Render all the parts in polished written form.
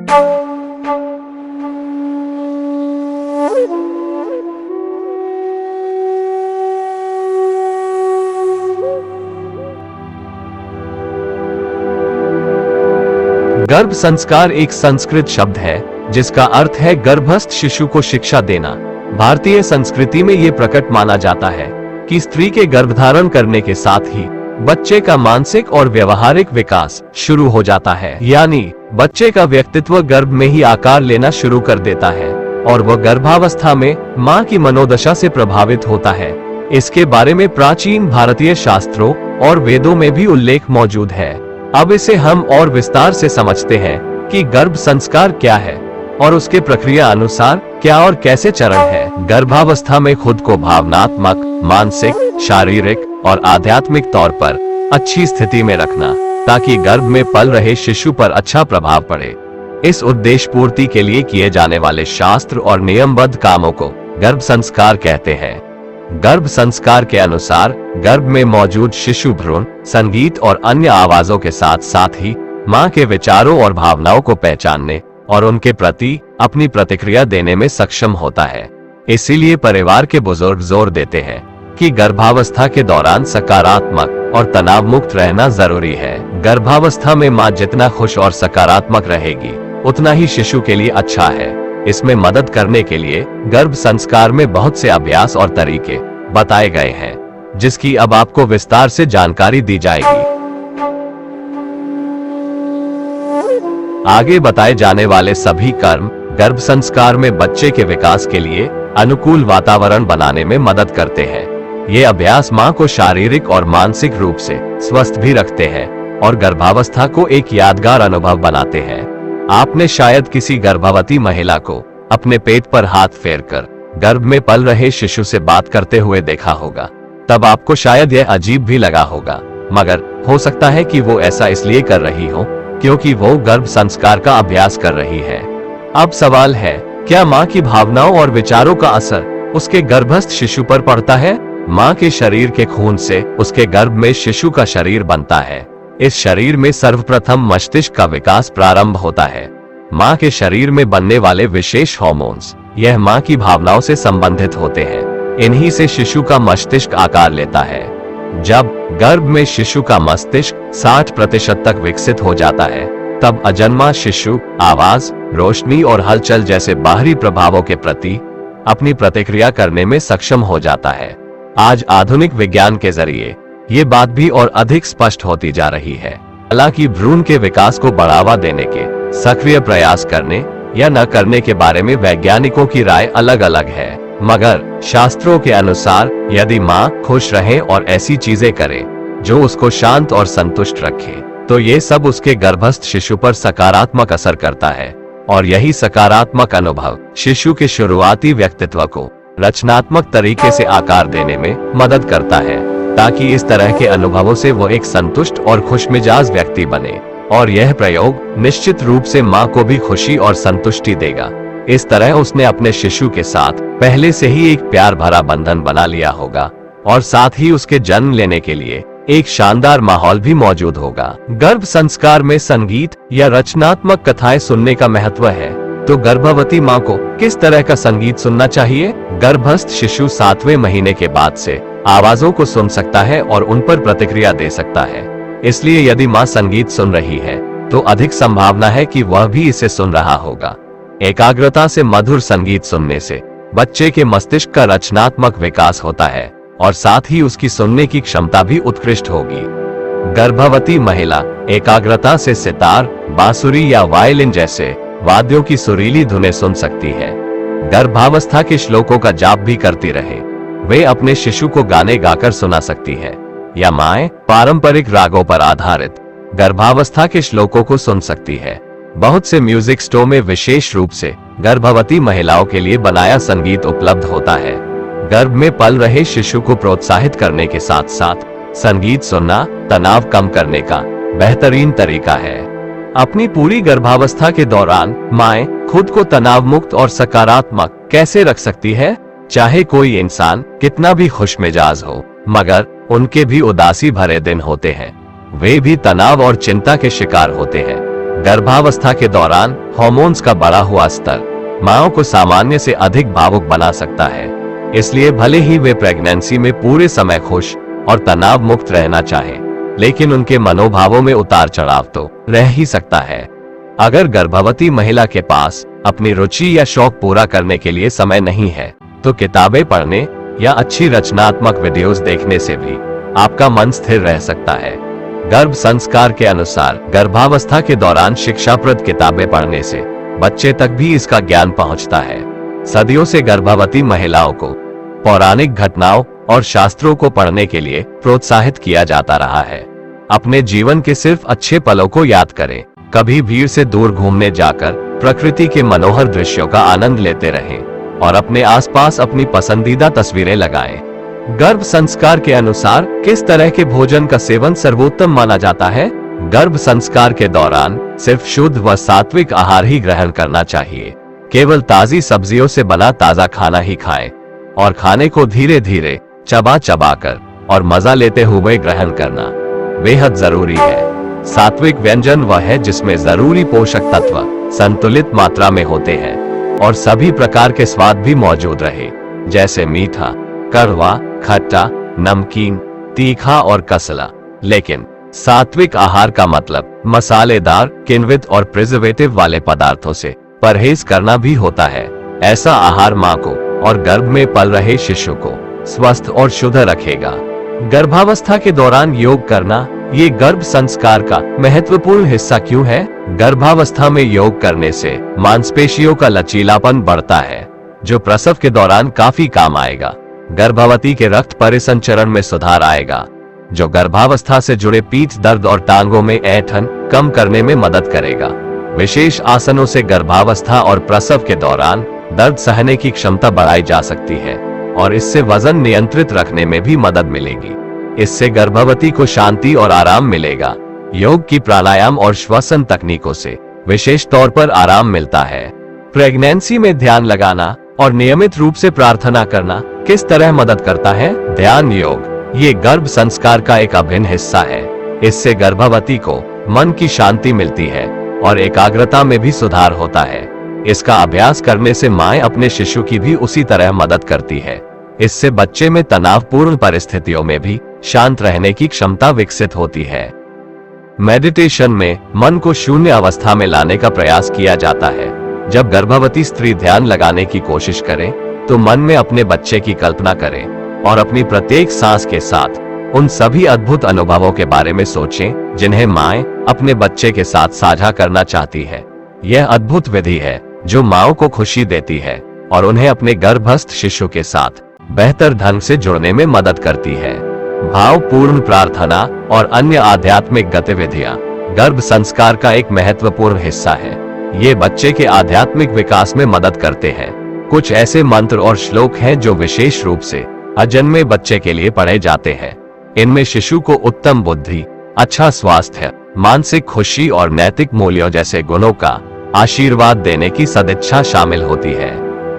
गर्भ संस्कार एक संस्कृत शब्द है जिसका अर्थ है गर्भस्थ शिशु को शिक्षा देना। भारतीय संस्कृति में ये प्रकट माना जाता है कि स्त्री के गर्भधारण करने के साथ ही बच्चे का मानसिक और व्यवहारिक विकास शुरू हो जाता है, यानी बच्चे का व्यक्तित्व गर्भ में ही आकार लेना शुरू कर देता है और वह गर्भावस्था में मां की मनोदशा से प्रभावित होता है। इसके बारे में प्राचीन भारतीय शास्त्रों और वेदों में भी उल्लेख मौजूद है। अब इसे हम और विस्तार से समझते हैं कि गर्भ संस्कार क्या है और उसके प्रक्रिया अनुसार क्या और कैसे चरण है। गर्भावस्था में खुद को भावनात्मक, मानसिक, शारीरिक और आध्यात्मिक तौर पर अच्छी स्थिति में रखना ताकि गर्भ में पल रहे शिशु पर अच्छा प्रभाव पड़े। इस उद्देश्य पूर्ति के लिए किए जाने वाले शास्त्र और नियमबद्ध कामों को गर्भ संस्कार कहते हैं। गर्भ संस्कार के अनुसार गर्भ में मौजूद शिशु भ्रूण संगीत और अन्य आवाजों के साथ साथ ही मां के विचारों और भावनाओं को पहचानने और उनके प्रति अपनी प्रतिक्रिया देने में सक्षम होता है। इसीलिए परिवार के बुजुर्ग जोर देते हैं कि गर्भावस्था के दौरान सकारात्मक और तनाव मुक्त रहना जरूरी है। गर्भावस्था में मां जितना खुश और सकारात्मक रहेगी उतना ही शिशु के लिए अच्छा है। इसमें मदद करने के लिए गर्भ संस्कार में बहुत से अभ्यास और तरीके बताए गए हैं, जिसकी अब आपको विस्तार से जानकारी दी जाएगी। आगे बताए जाने वाले सभी कर्म गर्भ संस्कार में बच्चे के विकास के लिए अनुकूल वातावरण बनाने में मदद करते हैं। ये अभ्यास मां को शारीरिक और मानसिक रूप से स्वस्थ भी रखते हैं और गर्भावस्था को एक यादगार अनुभव बनाते हैं। आपने शायद किसी गर्भवती महिला को अपने पेट पर हाथ फेरकर गर्भ में पल रहे शिशु से बात करते हुए देखा होगा। तब आपको शायद यह अजीब भी लगा होगा, मगर हो सकता है कि वो ऐसा इसलिए कर रही हो क्योंकि वो गर्भ संस्कार का अभ्यास कर रही है। अब सवाल है, क्या मां की भावनाओं और विचारों का असर उसके गर्भस्थ शिशु पर पड़ता है? मां के शरीर के खून से उसके गर्भ में शिशु का शरीर बनता है। इस शरीर में सर्वप्रथम मस्तिष्क का विकास प्रारंभ होता है। मां के शरीर में बनने वाले विशेष हार्मोन्स यह मां की भावनाओं से संबंधित होते हैं। इन्हीं से शिशु का मस्तिष्क आकार लेता है। जब गर्भ में शिशु का मस्तिष्क 60% तक विकसित हो जाता है, तब अजन्मा शिशु आवाज, रोशनी और हलचल जैसे बाहरी प्रभावों के प्रति अपनी प्रतिक्रिया करने में सक्षम हो जाता है। आज आधुनिक विज्ञान के जरिए ये बात भी और अधिक स्पष्ट होती जा रही है। हालांकि भ्रूण के विकास को बढ़ावा देने के सक्रिय प्रयास करने या न करने के बारे में वैज्ञानिकों की राय अलग अलग है, मगर शास्त्रों के अनुसार यदि मां खुश रहे और ऐसी चीजें करे जो उसको शांत और संतुष्ट रखे, तो ये सब उसके गर्भस्थ शिशु पर सकारात्मक असर करता है और यही सकारात्मक अनुभव शिशु के शुरुआती व्यक्तित्व को रचनात्मक तरीके से आकार देने में मदद करता है, ताकि इस तरह के अनुभवों से वो एक संतुष्ट और खुशमिजाज व्यक्ति बने। और यह प्रयोग निश्चित रूप से मां को भी खुशी और संतुष्टि देगा। इस तरह उसने अपने शिशु के साथ पहले से ही एक प्यार भरा बंधन बना लिया होगा और साथ ही उसके जन्म लेने के लिए एक शानदार माहौल भी मौजूद होगा। गर्भ संस्कार में संगीत या रचनात्मक कथाएं सुनने का महत्व है, तो गर्भवती मां को किस तरह का संगीत सुनना चाहिए? गर्भस्थ शिशु 7वें महीने के बाद से आवाजों को सुन सकता है और उन पर प्रतिक्रिया दे सकता है। इसलिए यदि मां संगीत सुन रही है तो अधिक संभावना है कि वह भी इसे सुन रहा होगा। एकाग्रता से मधुर संगीत सुनने से बच्चे के मस्तिष्क का रचनात्मक विकास होता है और साथ ही उसकी सुनने की क्षमता भी उत्कृष्ट होगी। गर्भवती महिला एकाग्रता से सितार, बांसुरी या वायलिन जैसे वाद्यों की सुरीली धुनें सुन सकती है। गर्भावस्था के श्लोकों का जाप भी करती रहे। वे अपने शिशु को गाने गाकर सुना सकती है या माएं पारंपरिक रागों पर आधारित गर्भावस्था के श्लोकों को सुन सकती है। बहुत से म्यूजिक स्टोर में विशेष रूप से गर्भवती महिलाओं के लिए बनाया संगीत उपलब्ध होता है। गर्भ में पल रहे शिशु को प्रोत्साहित करने के साथ साथ संगीत सुनना तनाव कम करने का बेहतरीन तरीका है। अपनी पूरी गर्भावस्था के दौरान माएं खुद को तनाव मुक्त और सकारात्मक कैसे रख सकती है? चाहे कोई इंसान कितना भी खुशमिजाज हो, मगर उनके भी उदासी भरे दिन होते हैं। वे भी तनाव और चिंता के शिकार होते हैं। गर्भावस्था के दौरान हार्मोन्स का बढ़ा हुआ स्तर माओं को सामान्य से अधिक भावुक बना सकता है। इसलिए भले ही वे प्रेगनेंसी में पूरे समय खुश और तनाव मुक्त रहना चाहें, लेकिन उनके मनोभावों में उतार चढ़ाव तो रह ही सकता है। अगर गर्भवती महिला के पास अपनी रुचि या शौक पूरा करने के लिए समय नहीं है, तो किताबें पढ़ने या अच्छी रचनात्मक वीडियोस देखने से भी आपका मन स्थिर रह सकता है। गर्भ संस्कार के अनुसार गर्भावस्था के दौरान शिक्षाप्रद किताबें पढ़ने से बच्चे तक भी इसका ज्ञान पहुंचता है। सदियों से गर्भवती महिलाओं को पौराणिक घटनाओं और शास्त्रों को पढ़ने के लिए प्रोत्साहित किया जाता रहा है। अपने जीवन के सिर्फ अच्छे पलों को याद करें, कभी भीड़ से दूर घूमने जाकर प्रकृति के मनोहर दृश्यों का आनंद लेते रहें और अपने आसपास अपनी पसंदीदा तस्वीरें लगाएं। गर्भ संस्कार के अनुसार किस तरह के भोजन का सेवन सर्वोत्तम माना जाता है? गर्भ संस्कार के दौरान सिर्फ शुद्ध व सात्विक आहार ही ग्रहण करना चाहिए। केवल ताजी सब्जियों से बना ताजा खाना ही खाएं और खाने को धीरे धीरे चबा चबा कर और मजा लेते हुए ग्रहण करना बेहद जरूरी है। सात्विक व्यंजन वह है जिसमें जरूरी पोषक तत्व संतुलित मात्रा में होते हैं और सभी प्रकार के स्वाद भी मौजूद रहे, जैसे मीठा, कड़वा, खट्टा, नमकीन, तीखा और कसला। लेकिन सात्विक आहार का मतलब मसालेदार, किण्वित और प्रिजर्वेटिव वाले पदार्थों से परहेज करना भी होता है। ऐसा आहार मां को और गर्भ में पल रहे शिशु को स्वस्थ और शुद्ध रखेगा। गर्भावस्था के दौरान योग करना ये गर्भ संस्कार का महत्वपूर्ण हिस्सा क्यों है? गर्भावस्था में योग करने से मांसपेशियों का लचीलापन बढ़ता है, जो प्रसव के दौरान काफी काम आएगा। गर्भवती के रक्त परिसंचरण में सुधार आएगा, जो गर्भावस्था से जुड़े पीठ दर्द और टांगों में ऐंठन कम करने में मदद करेगा। विशेष आसनों से गर्भावस्था और प्रसव के दौरान दर्द सहने की क्षमता बढ़ाई जा सकती है और इससे वजन नियंत्रित रखने में भी मदद मिलेगी। इससे गर्भवती को शांति और आराम मिलेगा। योग की प्राणायाम और श्वसन तकनीकों से विशेष तौर पर आराम मिलता है। प्रेगनेंसी में ध्यान लगाना और नियमित रूप से प्रार्थना करना किस तरह मदद करता है? ध्यान योग ये गर्भ संस्कार का एक अभिन्न हिस्सा है। इससे गर्भवती को मन की शांति मिलती है और एकाग्रता में भी सुधार होता है। इसका अभ्यास करने से मां अपने शिशु की भी उसी तरह मदद करती है। इससे बच्चे में तनावपूर्ण परिस्थितियों में भी शांत रहने की क्षमता विकसित होती है। मेडिटेशन में मन को शून्य अवस्था में लाने का प्रयास किया जाता है। जब गर्भवती स्त्री ध्यान लगाने की कोशिश करे तो मन में अपने बच्चे की कल्पना करें और अपनी प्रत्येक सांस के साथ उन सभी अद्भुत अनुभवों के बारे में सोचें जिन्हें मां अपने बच्चे के साथ साझा करना चाहती है। यह अद्भुत विधि है जो माओं को खुशी देती है और उन्हें अपने गर्भस्थ शिशु के साथ बेहतर ढंग से जुड़ने में मदद करती है। भावपूर्ण प्रार्थना और अन्य आध्यात्मिक गतिविधियां गर्भ संस्कार का एक महत्वपूर्ण हिस्सा है। ये बच्चे के आध्यात्मिक विकास में मदद करते हैं। कुछ ऐसे मंत्र और श्लोक हैं जो विशेष रूप से अजन्मे बच्चे के लिए पढ़े जाते हैं। इनमें शिशु को उत्तम बुद्धि, अच्छा स्वास्थ्य, मानसिक खुशी और नैतिक मूल्यों जैसे गुणों का आशीर्वाद देने की सदिच्छा शामिल होती है।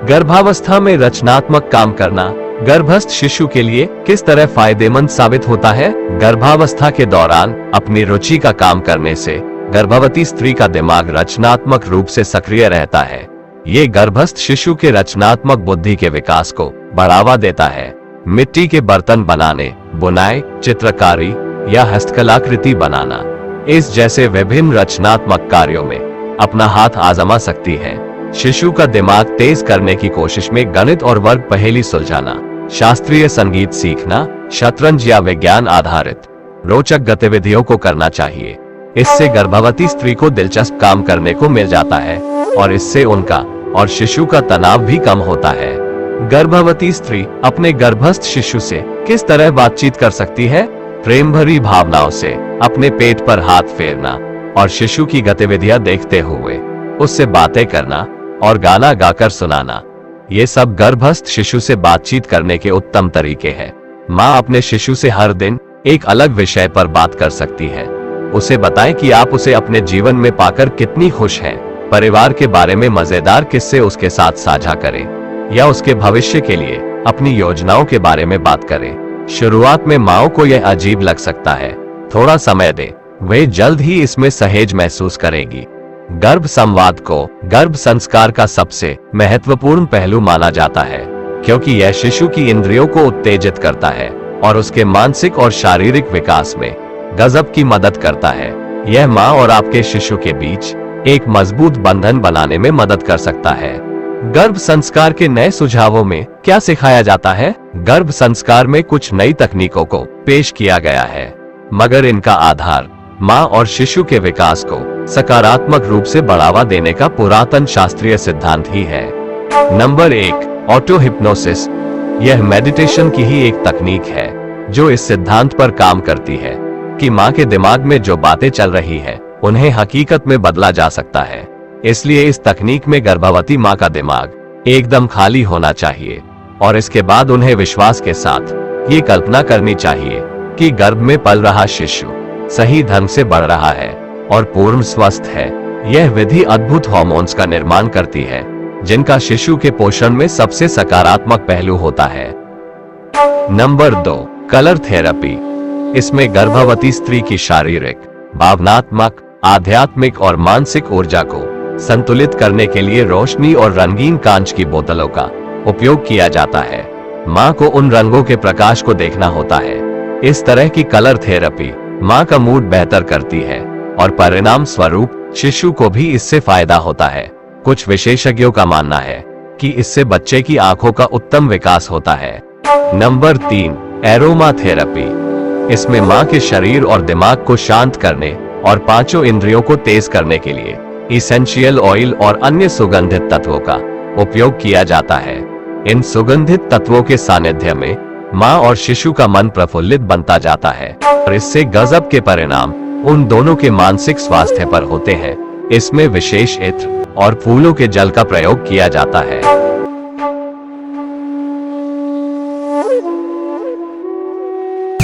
गर्भावस्था में रचनात्मक काम करना गर्भस्थ शिशु के लिए किस तरह फायदेमंद साबित होता है? गर्भावस्था के दौरान अपनी रुचि का काम करने से गर्भवती स्त्री का दिमाग रचनात्मक रूप से सक्रिय रहता है। ये गर्भस्थ शिशु के रचनात्मक बुद्धि के विकास को बढ़ावा देता है। मिट्टी के बर्तन बनाने, बुनाई, चित्रकारी या हस्तकलाकृति बनाना इस जैसे विभिन्न रचनात्मक कार्यों में अपना हाथ आजमा सकती है। शिशु का दिमाग तेज करने की कोशिश में गणित और वर्ग पहेली सुलझाना, शास्त्रीय संगीत सीखना, शतरंज या विज्ञान आधारित रोचक गतिविधियों को करना चाहिए। इससे गर्भवती स्त्री को दिलचस्प काम करने को मिल जाता है और इससे उनका और शिशु का तनाव भी कम होता है। गर्भवती स्त्री अपने गर्भस्थ शिशु से किस तरह बातचीत कर सकती है? प्रेम भरी भावनाओं से अपने पेट पर हाथ फेरना और शिशु की गतिविधियां देखते हुए उससे बातें करना और गाना गाकर सुनाना, ये सब गर्भस्थ शिशु से बातचीत करने के उत्तम तरीके हैं। माँ अपने शिशु से हर दिन एक अलग विषय पर बात कर सकती है। उसे बताएं कि आप उसे अपने जीवन में पाकर कितनी खुश हैं। परिवार के बारे में मजेदार किस्से उसके साथ साझा करें या उसके भविष्य के लिए अपनी योजनाओं के बारे में बात करें। शुरुआत में माओं को यह अजीब लग सकता है। थोड़ा समय दें वे जल्द ही इसमें सहेज महसूस करेगी। गर्भ संवाद को गर्भ संस्कार का सबसे महत्वपूर्ण पहलू माना जाता है, क्योंकि यह शिशु की इंद्रियों को उत्तेजित करता है और उसके मानसिक और शारीरिक विकास में गजब की मदद करता है। यह माँ और आपके शिशु के बीच एक मजबूत बंधन बनाने में मदद कर सकता है। गर्भ संस्कार के नए सुझावों में क्या सिखाया जाता है? गर्भ संस्कार में कुछ नई तकनीकों को पेश किया गया है, मगर इनका आधार माँ और शिशु के विकास को सकारात्मक रूप से बढ़ावा देने का पुरातन शास्त्रीय सिद्धांत ही है। Number 1, auto hypnosis. यह मेडिटेशन की ही एक तकनीक है जो इस सिद्धांत पर काम करती है कि माँ के दिमाग में जो बातें चल रही है उन्हें हकीकत में बदला जा सकता है। इसलिए इस तकनीक में गर्भवती माँ का दिमाग एकदम खाली होना चाहिए और इसके बाद उन्हें विश्वास के साथ ये कल्पना करनी चाहिए कि गर्भ में पल रहा शिशु सही ढंग से बढ़ रहा है और पूर्ण स्वस्थ है। यह विधि अद्भुत हार्मोन्स का निर्माण करती है जिनका शिशु के पोषण में सबसे सकारात्मक पहलू होता है। Number 2, colour therapy. इसमें गर्भवती स्त्री की शारीरिक, भावनात्मक, आध्यात्मिक और मानसिक ऊर्जा को संतुलित करने के लिए रोशनी और रंगीन कांच की बोतलों का उपयोग किया जाता है। माँ को उन रंगों के प्रकाश को देखना होता है। इस तरह की कलर थेरेपी माँ का मूड बेहतर करती है और परिणाम स्वरूप शिशु को भी इससे फायदा होता है। कुछ विशेषज्ञों का मानना है कि इससे बच्चे की आंखों का उत्तम विकास होता है। Number 3, aroma therapy. इसमें माँ के शरीर और दिमाग को शांत करने और पांचों इंद्रियों को तेज करने के लिए इसेंशियल ऑयल और अन्य सुगंधित तत्वों का उपयोग किया जाता है। इन सुगंधित तत्वों के सानिध्य में माँ और शिशु का मन प्रफुल्लित बनता जाता है और इससे गजब के परिणाम उन दोनों के मानसिक स्वास्थ्य पर होते हैं। इसमें विशेष इत्र और फूलों के जल का प्रयोग किया जाता है।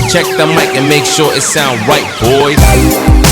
Check the mic and make sure it sound right, boys.